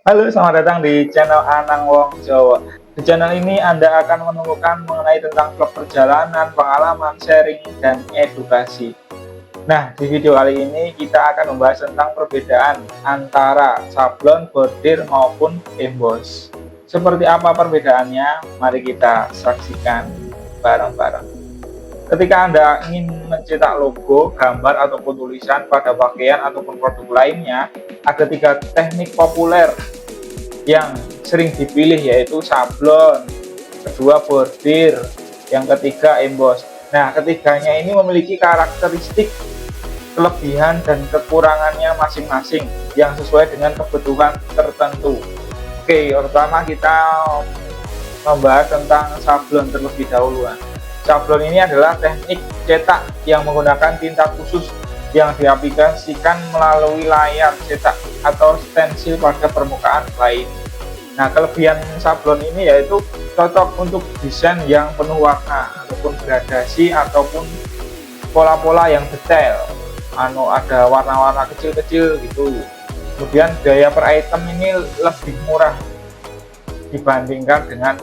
Halo, selamat datang di channel Anang Wong Jawa. Di channel ini Anda akan menemukan mengenai tentang vlog perjalanan, pengalaman, sharing, dan edukasi. Nah, di video kali ini kita akan membahas tentang perbedaan antara sablon, bordir, maupun emboss. Seperti apa perbedaannya? Mari kita saksikan bareng-bareng. Ketika Anda ingin mencetak logo, gambar, ataupun tulisan pada pakaian ataupun produk lainnya, ada tiga teknik populer yang sering dipilih, yaitu sablon, kedua bordir, yang ketiga emboss. Nah, ketiganya ini memiliki karakteristik, kelebihan, dan kekurangannya masing-masing yang sesuai dengan kebutuhan tertentu. Oke, pertama kita membahas tentang sablon terlebih dahulu. Sablon ini adalah teknik cetak yang menggunakan tinta khusus yang diaplikasikan melalui layar cetak atau stensil pada permukaan lain. Nah, kelebihan sablon ini yaitu cocok untuk desain yang penuh warna ataupun gradasi ataupun pola-pola yang detail. Ada warna-warna kecil-kecil gitu. Kemudian biaya per item ini lebih murah dibandingkan dengan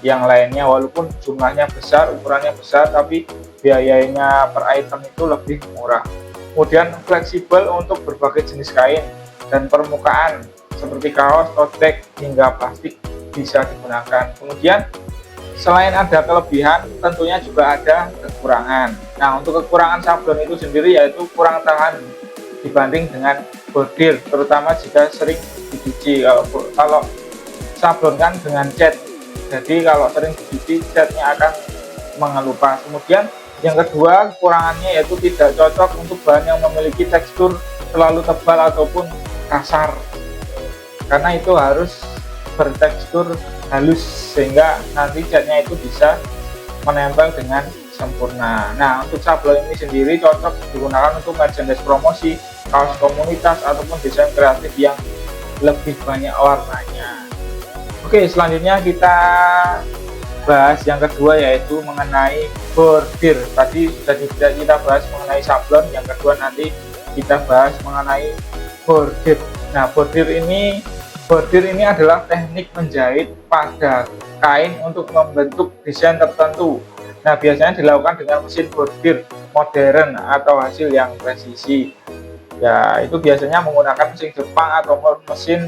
yang lainnya, walaupun jumlahnya besar, ukurannya besar, tapi biayanya per item itu lebih murah. Kemudian fleksibel untuk berbagai jenis kain dan permukaan seperti kaos, tote bag, hingga plastik bisa digunakan. Kemudian selain ada kelebihan, tentunya juga ada kekurangan. Nah, untuk kekurangan sablon itu sendiri yaitu kurang tahan dibanding dengan bordir, terutama jika sering dicuci. Kalau sablon kan dengan cat, jadi kalau sering dicuci catnya akan mengelupas. Kemudian yang kedua, kekurangannya yaitu tidak cocok untuk bahan yang memiliki tekstur terlalu tebal ataupun kasar, karena itu harus bertekstur halus sehingga nanti catnya itu bisa menempel dengan sempurna. Nah, untuk sablon ini sendiri cocok digunakan untuk merchandise promosi, kaos komunitas, ataupun desain kreatif yang lebih banyak warnanya. Oke, selanjutnya kita bahas yang kedua, yaitu mengenai bordir. Tadi sudah kita bahas mengenai sablon, yang kedua nanti kita bahas mengenai bordir. Nah, bordir ini adalah teknik menjahit pada kain untuk membentuk desain tertentu. Nah, biasanya dilakukan dengan mesin bordir modern atau hasil yang presisi. Ya, itu biasanya menggunakan mesin Jepang atau mesin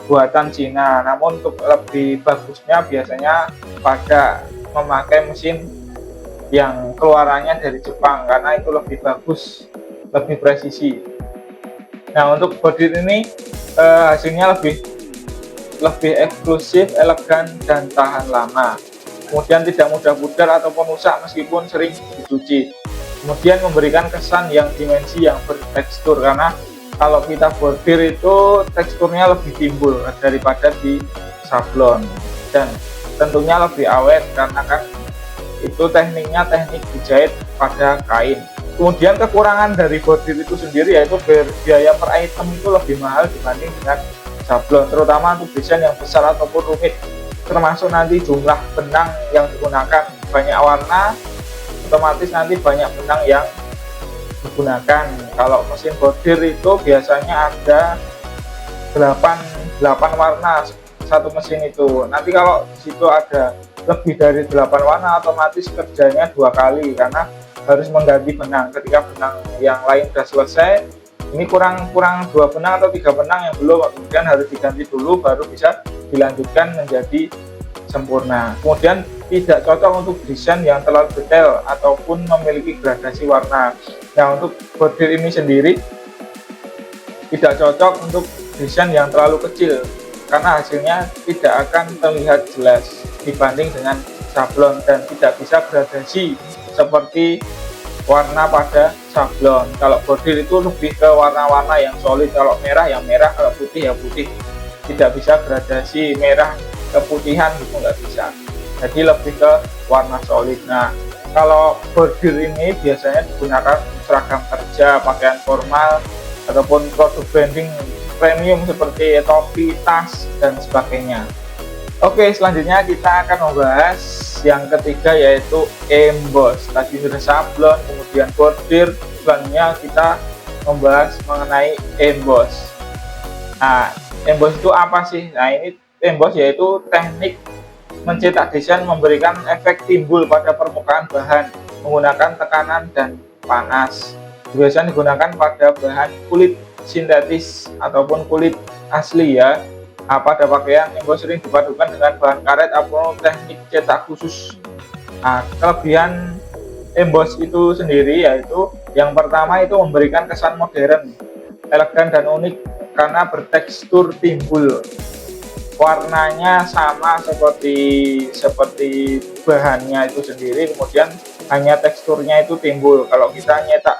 buatan Cina. Namun untuk lebih bagusnya biasanya pada memakai mesin yang keluarannya dari Jepang, karena itu lebih bagus, lebih presisi. Nah, untuk bordir ini hasilnya lebih eksklusif, elegan, dan tahan lama. Kemudian tidak mudah pudar ataupun rusak meskipun sering dicuci. Kemudian memberikan kesan yang dimensi yang bertekstur, karena kalau kita bordir itu teksturnya lebih timbul daripada di sablon, dan tentunya lebih awet karena kan itu tekniknya teknik dijahit pada kain. Kemudian kekurangan dari bordir itu sendiri yaitu biaya per item itu lebih mahal dibanding dengan sablon, terutama untuk desain yang besar ataupun rumit, termasuk nanti jumlah benang yang digunakan. Banyak warna, otomatis nanti banyak benang yang digunakan. Kalau mesin bordir itu biasanya ada 8 warna satu mesin itu. Nanti kalau di situ ada lebih dari 8 warna, otomatis kerjanya 2 kali karena harus mengganti benang. Ketika benang yang lain sudah selesai, ini kurang 2 benang atau 3 benang yang belum, kemudian harus diganti dulu baru bisa dilanjutkan menjadi sempurna. Kemudian tidak cocok untuk desain yang terlalu detail ataupun memiliki gradasi warna. Nah, untuk bordir ini sendiri tidak cocok untuk desain yang terlalu kecil karena hasilnya tidak akan terlihat jelas dibanding dengan sablon, dan tidak bisa gradasi seperti warna pada sablon. Kalau bordir itu lebih ke warna-warna yang solid, kalau merah ya merah, kalau putih ya putih, tidak bisa gradasi merah keputihan gitu, nggak bisa. Jadi lebih ke warna solid. Nah, kalau bordir ini biasanya digunakan seragam kerja, pakaian formal, ataupun produk branding premium seperti topi, tas, dan sebagainya. Oke, selanjutnya kita akan membahas yang ketiga, yaitu emboss. Tadi sudah sablon, kemudian bordir, selanjutnya kita membahas mengenai emboss. Nah, emboss itu apa sih? Nah, ini emboss yaitu teknik mencetak desain memberikan efek timbul pada permukaan bahan menggunakan tekanan dan panas. Biasanya digunakan pada bahan kulit sintetis ataupun kulit asli ya. Pada pakaian emboss sering dipadukan dengan bahan karet atau teknik cetak khusus. Nah, kelebihan emboss itu sendiri yaitu yang pertama itu memberikan kesan modern, elegan dan unik karena bertekstur timbul. Warnanya sama seperti bahannya itu sendiri, kemudian hanya teksturnya itu timbul. Kalau kita nyetak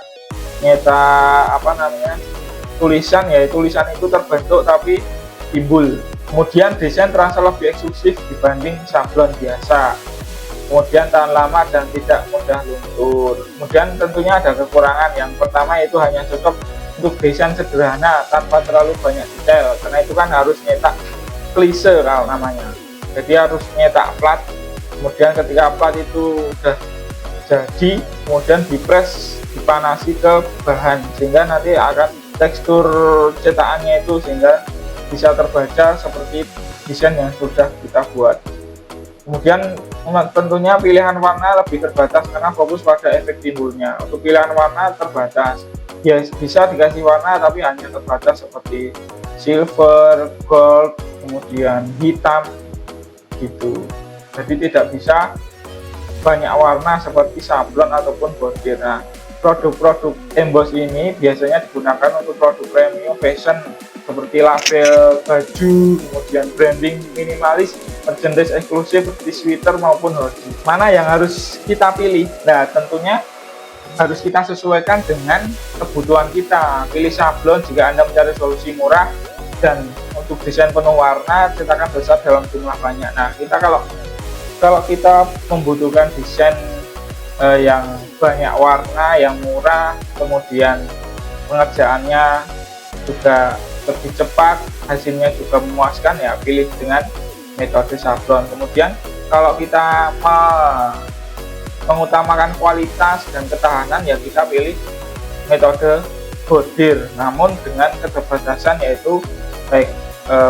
tulisan, ya tulisan itu terbentuk tapi timbul. Kemudian desain terasa lebih eksklusif dibanding sablon biasa. Kemudian tahan lama dan tidak mudah luntur. Kemudian tentunya ada kekurangan. Yang pertama itu hanya cocok untuk desain sederhana tanpa terlalu banyak detail, karena itu kan harus nyetak klise kalau namanya. Jadi harus nyetak plat. Kemudian ketika plat itu sudah jadi, kemudian dipres, dipanasi ke bahan sehingga nanti akan tekstur cetakannya itu sehingga bisa terbaca seperti desain yang sudah kita buat. Kemudian tentunya pilihan warna lebih terbatas karena fokus pada efek timbulnya. Untuk pilihan warna terbatas, ya bisa dikasih warna tapi hanya terbatas seperti silver, gold, kemudian hitam gitu. Jadi tidak bisa banyak warna seperti sablon ataupun bordir. Nah, produk-produk emboss ini biasanya digunakan untuk produk premium fashion seperti label baju, kemudian branding minimalis, merchandise eksklusif seperti sweater maupun hoodie. Mana yang harus kita pilih? Nah, tentunya harus kita sesuaikan dengan kebutuhan kita. Pilih sablon jika Anda mencari solusi murah, dan untuk desain penuh warna cetakan besar dalam jumlah banyak. Nah, kita kalau kita membutuhkan desain yang banyak warna, yang murah, kemudian pengerjaannya juga lebih cepat, hasilnya juga memuaskan, ya pilih dengan metode sablon. Kemudian kalau kita mengutamakan kualitas dan ketahanan, ya kita pilih metode bordir, namun dengan keterbatasan yaitu baik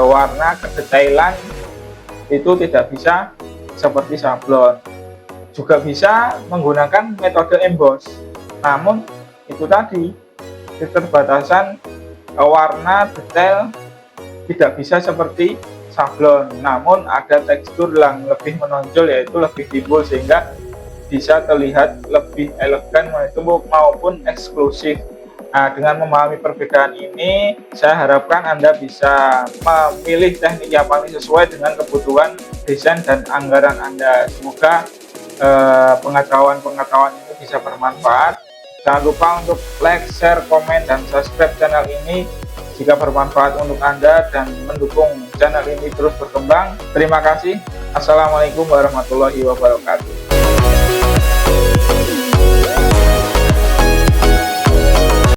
warna, kedetailan itu tidak bisa seperti sablon. Juga bisa menggunakan metode emboss, namun itu tadi keterbatasan warna, detail tidak bisa seperti sablon, namun ada tekstur yang lebih menonjol yaitu lebih timbul sehingga bisa terlihat lebih elegan maupun eksklusif. Nah, dengan memahami perbedaan ini, saya harapkan Anda bisa memilih teknik yang paling sesuai dengan kebutuhan desain dan anggaran Anda. Semoga pengetahuan ini bisa bermanfaat. Jangan lupa untuk like, share, komen, dan subscribe channel ini jika bermanfaat untuk Anda dan mendukung channel ini terus berkembang. Terima kasih. Assalamualaikum warahmatullahi wabarakatuh.